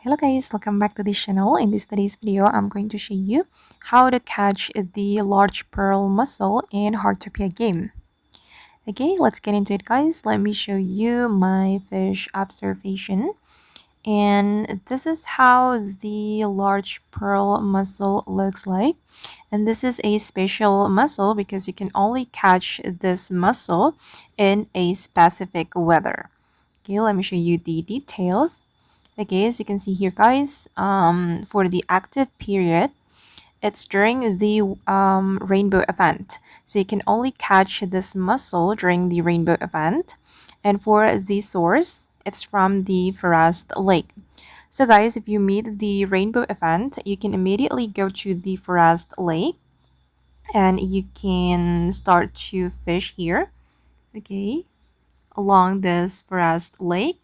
Hello guys, welcome back to this channel. In today's video, I'm going to show you how to catch the large pearl mussel in Heartopia game. Okay, let's get into it guys. Let me show you my fish observation. And this is how the large pearl mussel looks like. And this is a special mussel because you can only catch this mussel in a specific weather. Okay, let me show you the details. Okay, as you can see here guys, for the active period, it's during the rainbow event. So you can only catch this mussel during the rainbow event. And for the source, it's from the forest lake. So guys, if you meet the rainbow event, you can immediately go to the forest lake and you can start to fish here, okay, along this forest lake.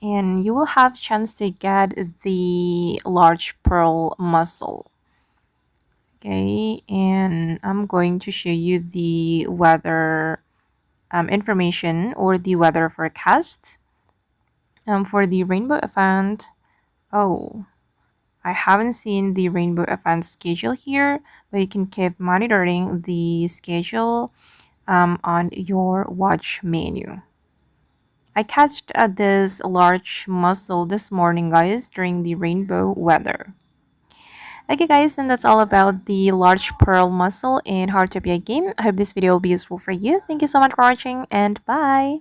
And you will have chance to get the large pearl mussel. Okay, and I'm going to show you the weather information or the weather forecast. For the rainbow event, oh, I haven't seen the rainbow event schedule here, but you can keep monitoring the schedule on your watch menu. I catched this large mussel this morning, guys, during the rainbow weather. Okay, guys, and that's all about the large pearl mussel in Heartopia game. I hope this video will be useful for you. Thank you so much for watching, and bye!